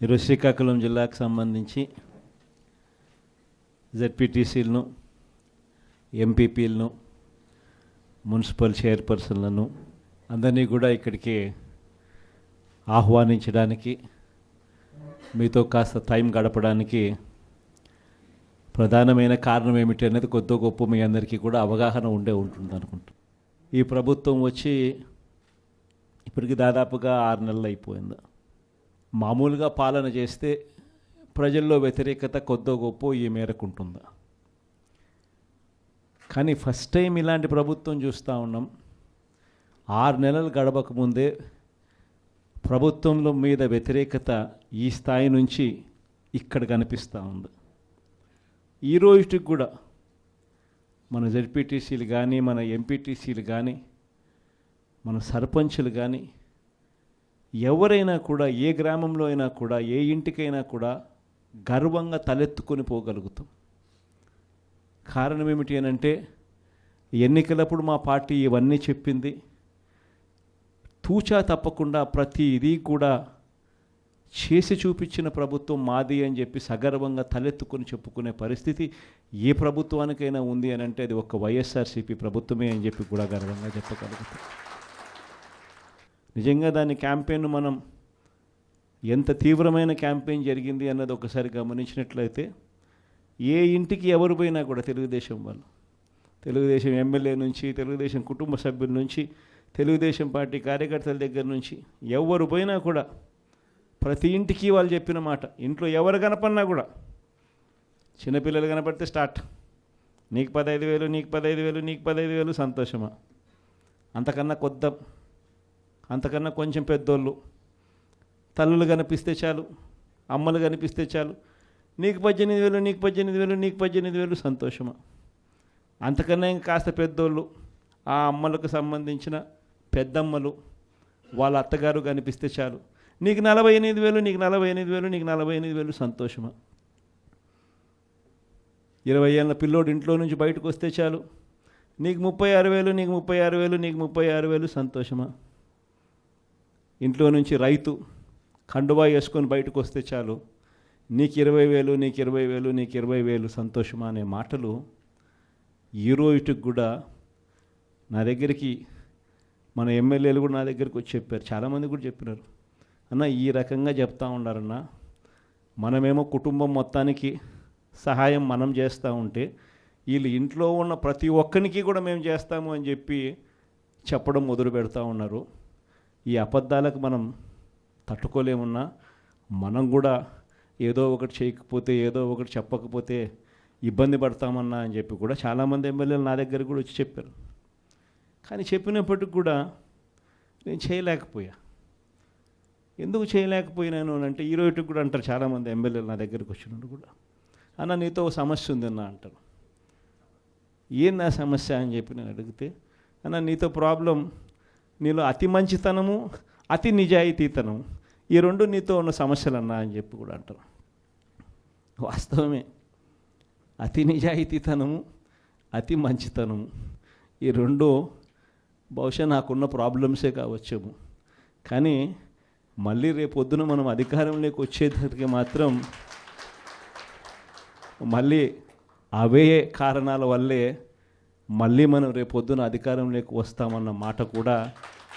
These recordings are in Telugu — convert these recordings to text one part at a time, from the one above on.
ఈరోజు శ్రీకాకుళం జిల్లాకు సంబంధించి జెడ్పీటీసీలను, ఎంపీపీలను, మున్సిపల్ చైర్పర్సన్లను అందరినీ కూడా ఇక్కడికి ఆహ్వానించడానికి, మీతో కాస్త టైం గడపడానికి ప్రధానమైన కారణం ఏమిటి అనేది కొద్ది గొప్ప మీ అందరికీ కూడా అవగాహన ఉంటుంది అనుకుంటా. ఈ ప్రభుత్వం వచ్చి ఇప్పటికి దాదాపుగా 6 నెలలు అయిపోయింది. మామూలుగా పాలన చేస్తే ప్రజల్లో వ్యతిరేకత కొద్దో గొప్ప ఈ మేరకు ఉంటుందా, కానీ ఫస్ట్ టైం ఇలాంటి ప్రభుత్వం చూస్తూ ఉన్నాం. 6 నెలలు గడవకముందే ప్రభుత్వంలో మీద వ్యతిరేకత ఈ స్థాయి నుంచి ఇక్కడ కనిపిస్తూ ఉంది. ఈ రోజుకి కూడా మన జెడ్పీటీసీలు కానీ, మన ఎంపీటీసీలు కానీ, మన సర్పంచులు కానీ, ఎవరైనా కూడా ఏ గ్రామంలో అయినా కూడా, ఏ ఇంటికైనా కూడా గర్వంగా తలెత్తుకొని పోగలుగుతాం. కారణం ఏమిటి అని అంటే, ఎన్నికలప్పుడు మా పార్టీ ఇవన్నీ చెప్పింది, తూచా తప్పకుండా ప్రతి ఇది కూడా చేసి చూపించిన ప్రభుత్వం మాది అని చెప్పి సగర్వంగా తలెత్తుకొని చెప్పుకునే పరిస్థితి ఏ ప్రభుత్వానికైనా ఉంది అని అంటే అది ఒక వైఎస్ఆర్సీపీ ప్రభుత్వమే అని చెప్పి కూడా గర్వంగా చెప్పగలుగుతాం. నిజంగా దాని క్యాంపెయిన్ మనం ఎంత తీవ్రమైన క్యాంపెయిన్ జరిగింది అన్నది ఒకసారి గమనించినట్లయితే, ఏ ఇంటికి ఎవరు పోయినా కూడా తెలుగుదేశం వాళ్ళు, తెలుగుదేశం ఎమ్మెల్యే నుంచి, తెలుగుదేశం కుటుంబ సభ్యుల నుంచి, తెలుగుదేశం పార్టీ కార్యకర్తల దగ్గర నుంచి ఎవరు పోయినా కూడా ప్రతి ఇంటికి వాళ్ళు చెప్పిన మాట, ఇంట్లో ఎవరు కనపడినా కూడా, చిన్నపిల్లలు కనపడితే స్టార్ట్, నీకు 15,000, నీకు 15,000, నీకు 15,000, సంతోషమా? అంతకన్నా అంతకన్నా కొంచెం పెద్దోళ్ళు, తల్లులు కనిపిస్తే చాలు, అమ్మలు కనిపిస్తే చాలు, నీకు 18,000, నీకు 18,000, నీకు 18,000, సంతోషమా? అంతకన్నా ఇంకా కాస్త పెద్దోళ్ళు, ఆ అమ్మలకు సంబంధించిన పెద్దమ్మలు, వాళ్ళ అత్తగారు కనిపిస్తే చాలు, నీకు 48,000, నీకు 48,000, నీకు 48,000, సంతోషమా? 20 ఏళ్ళ పిల్లోడు ఇంట్లో నుంచి బయటకు వస్తే చాలు, నీకు 36,000, నీకు 36,000, నీకు 36,000, సంతోషమా? ఇంట్లో నుంచి రైతు కండువా వేసుకొని బయటకు వస్తే చాలు, నీకు 20,000, నీకు 20,000, నీకు 20,000, సంతోషమా అనే మాటలు ఈ రోజుకి కూడా నా దగ్గరికి మన ఎమ్మెల్యేలు కూడా నా దగ్గరికి వచ్చి చెప్పారు. చాలామంది కూడా చెప్పినారు, అన్న ఈ రకంగా చెప్తా ఉన్నారన్న, మనమేమో కుటుంబం మొత్తానికి సహాయం మనం చేస్తూ ఉంటే వీళ్ళు ఇంట్లో ఉన్న ప్రతి ఒక్కరికి కూడా మేము చేస్తాము అని చెప్పి చెప్పడం మొదలు పెడతా ఉన్నారు. ఈ అబద్ధాలకు మనం తట్టుకోలేమున్నా, మనం కూడా ఏదో ఒకటి చేయకపోతే, ఏదో ఒకటి చెప్పకపోతే ఇబ్బంది పడతామన్నా అని చెప్పి కూడా చాలామంది ఎమ్మెల్యేలు నా దగ్గర కూడా వచ్చి చెప్పారు. కానీ చెప్పినప్పటికి కూడా నేను చేయలేకపోయా. ఎందుకు చేయలేకపోయినాను అని అంటే, ఈ రోజుకి కూడా అంటారు చాలామంది ఎమ్మెల్యేలు నా దగ్గరికి వచ్చినప్పుడు కూడా, అన్న నీతో ఒక సమస్య ఉందన్న అంటారు. ఏంది ఆ సమస్య అని చెప్పి నేను అడిగితే, అన్న నీతో ప్రాబ్లం, నీలో అతి మంచితనము, అతి నిజాయితీతనం, ఈ రెండు నీతో ఉన్న సమస్యలు అన్నా అని చెప్పి కూడా అంటారు. వాస్తవమే, అతి నిజాయితీతనము, అతి మంచితనము, ఈ రెండు బహుశా నాకున్న ప్రాబ్లమ్సే కావచ్చేమో. కానీ మళ్ళీ రేపొద్దున మనం అధికారంలోకి వచ్చేసరికి మాత్రం మళ్ళీ అవే కారణాల వల్లే మళ్ళీ మనం రేపొద్దున అధికారంలోకి వస్తామన్న మాట కూడా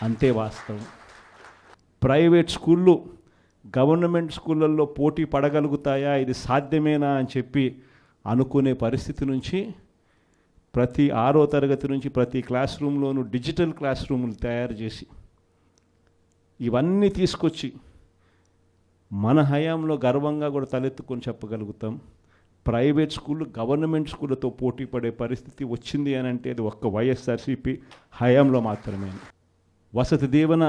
అంతే వాస్తవం. ప్రైవేట్ స్కూళ్ళు గవర్నమెంట్ స్కూళ్ళల్లో పోటీ పడగలుగుతాయా, ఇది సాధ్యమేనా అని చెప్పి అనుకునే పరిస్థితి నుంచి ప్రతి 6వ తరగతి నుంచి ప్రతి క్లాస్ రూమ్లోనూ డిజిటల్ క్లాస్ రూములు తయారు చేసి ఇవన్నీ తీసుకొచ్చి మన హయాంలో గర్వంగా కూడా తలెత్తుకొని చెప్పగలుగుతాం. ప్రైవేట్ స్కూళ్ళు గవర్నమెంట్ స్కూళ్ళతో పోటీ పడే పరిస్థితి వచ్చింది అని అంటే అది ఒక్క వైఎస్ఆర్సీపీ హయాంలో మాత్రమే. వసతి దీవెన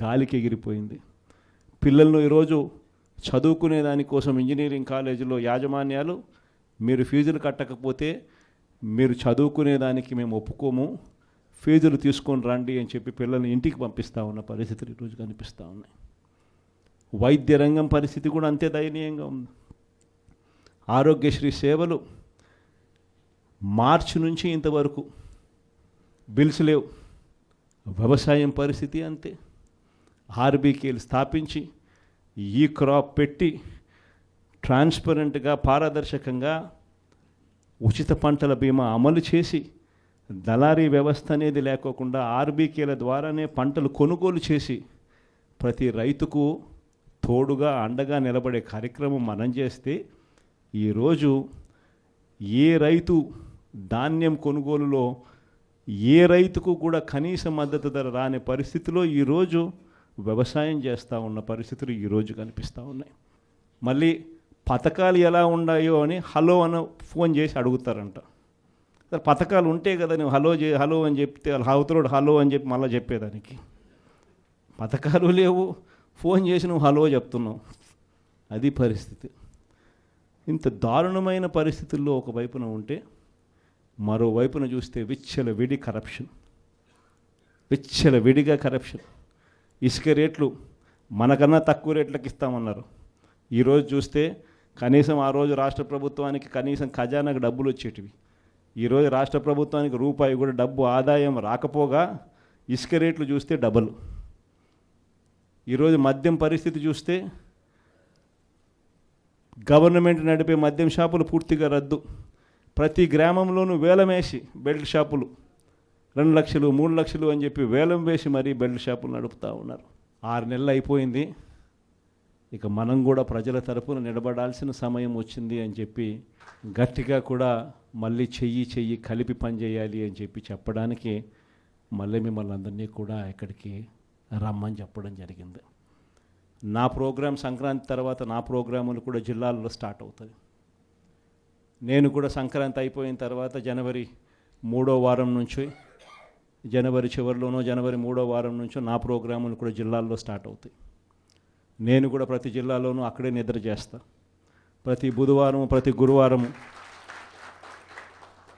గాలికి ఎగిరిపోయింది. పిల్లలను ఈరోజు చదువుకునే దానికోసం ఇంజనీరింగ్ కాలేజీలో యాజమాన్యాలు, మీరు ఫీజులు కట్టకపోతే మీరు చదువుకునే దానికి మేము ఒప్పుకోము, ఫీజులు తీసుకొని రండి అని చెప్పి పిల్లల్ని ఇంటికి పంపిస్తూ ఉన్న పరిస్థితులు ఈరోజు కనిపిస్తూ ఉన్నాయి. వైద్య రంగం పరిస్థితి కూడా అంతే దయనీయంగా ఉంది. ఆరోగ్యశ్రీ సేవలు మార్చి నుంచి ఇంతవరకు బిల్స్ లేవు. వ్యవసాయం పరిస్థితి అంతే. ఆర్బీకేలు స్థాపించి ఈ క్రాప్ పెట్టి ట్రాన్స్పరెంట్గా పారదర్శకంగా ఉచిత పంటల బీమా అమలు చేసి దళారీ వ్యవస్థ అనేది లేకోకుండా ఆర్బీకేల ద్వారానే పంటలు కొనుగోలు చేసి ప్రతి రైతుకు తోడుగా అండగా నిలబడే కార్యక్రమం మనం చేస్తే ఈరోజు ఏ రైతు ధాన్యం కొనుగోలులో ఏ రైతుకు కూడా కనీస మద్దతు ధర రాని పరిస్థితిలో ఈరోజు వ్యవసాయం చేస్తూ ఉన్న పరిస్థితులు ఈరోజు కనిపిస్తూ ఉన్నాయి. మళ్ళీ పథకాలు ఎలా ఉన్నాయో అని హలో అని ఫోన్ చేసి అడుగుతారంట. సరే పథకాలు ఉంటే కదా నువ్వు హలో అని చెప్తే అవతలోడు హలో అని చెప్పి మళ్ళీ చెప్పేదానికి. పథకాలు లేవు, ఫోన్ చేసి నువ్వు హలో చెప్తున్నావు. అది పరిస్థితి. ఇంత దారుణమైన పరిస్థితుల్లో ఒకవైపున ఉంటే మరోవైపున చూస్తే విచ్చలవిడిగా కరప్షన్. ఇసుక రేట్లు మనకన్నా తక్కువ రేట్లకు ఇస్తామన్నారు. ఈరోజు చూస్తే కనీసం ఆ రోజు రాష్ట్ర ప్రభుత్వానికి కనీసం ఖజానాకు డబ్బులు వచ్చేటివి. ఈరోజు రాష్ట్ర ప్రభుత్వానికి రూపాయి కూడా డబ్బు ఆదాయం రాకపోగా ఇసుక రేట్లు చూస్తే డబల్. ఈరోజు మద్యం పరిస్థితి చూస్తే గవర్నమెంట్ నడిపే మద్యం షాపులు పూర్తిగా రద్దు. ప్రతి గ్రామంలోనూ వేలం వేసి బెల్ట్ షాపులు 2 లక్షలు 3 లక్షలు అని చెప్పి వేలం వేసి మరీ బెల్ట్ షాపులు నడుపుతూ ఉన్నారు. 6 నెలలు అయిపోయింది. ఇక మనం కూడా ప్రజల తరపున నిలబడాల్సిన సమయం వచ్చింది అని చెప్పి గట్టిగా కూడా మళ్ళీ చెయ్యి కలిపి పనిచేయాలి అని చెప్పి చెప్పడానికి మళ్ళీ మిమ్మల్ని అందరినీ కూడా ఇక్కడికి రమ్మని చెప్పడం జరిగింది. నా ప్రోగ్రాం సంక్రాంతి తర్వాత నా ప్రోగ్రాములు కూడా జిల్లాల్లో స్టార్ట్ అవుతుంది. నేను కూడా సంక్రాంతి అయిపోయిన తర్వాత జనవరి 3వ వారం నుంచి జనవరి చివరిలోనో జనవరి 3వ వారం నుంచో నా ప్రోగ్రాములు కూడా జిల్లాల్లో స్టార్ట్ అవుతాయి. నేను కూడా ప్రతి జిల్లాలోనూ అక్కడే నిద్ర చేస్తా. ప్రతి బుధవారం ప్రతి గురువారం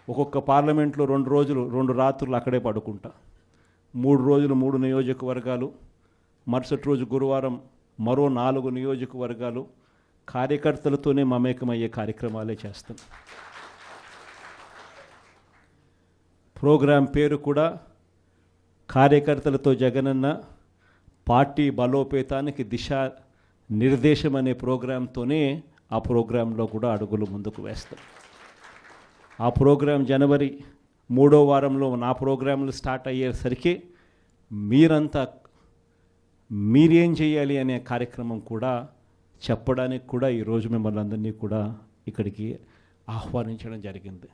ఒక్కొక్క పార్లమెంట్లో 2 రోజులు 2 రాత్రులు అక్కడే పడుకుంటా. 3 రోజులు 3 నియోజకవర్గాలు, మరుసటి రోజు గురువారం మరో 4 నియోజకవర్గాలు కార్యకర్తలతోనే మమేకమయ్యే కార్యక్రమాలే చేస్తాం. ప్రోగ్రాం పేరు కూడా కార్యకర్తలతో జగనన్న పార్టీ బలోపేతానికి దిశ నిర్దేశం అనే ప్రోగ్రాంతోనే ఆ ప్రోగ్రాంలో కూడా అడుగులు ముందుకు వేస్తాం. ఆ ప్రోగ్రాం జనవరి 3వ వారంలో నా ప్రోగ్రాంలు స్టార్ట్ అయ్యేసరికి మీరేం చేయాలి అనే కార్యక్రమం కూడా చెప్పడానికి కూడా ఈరోజు మిమ్మల్ని అందరినీ కూడా ఇక్కడికి ఆహ్వానించడం జరిగింది.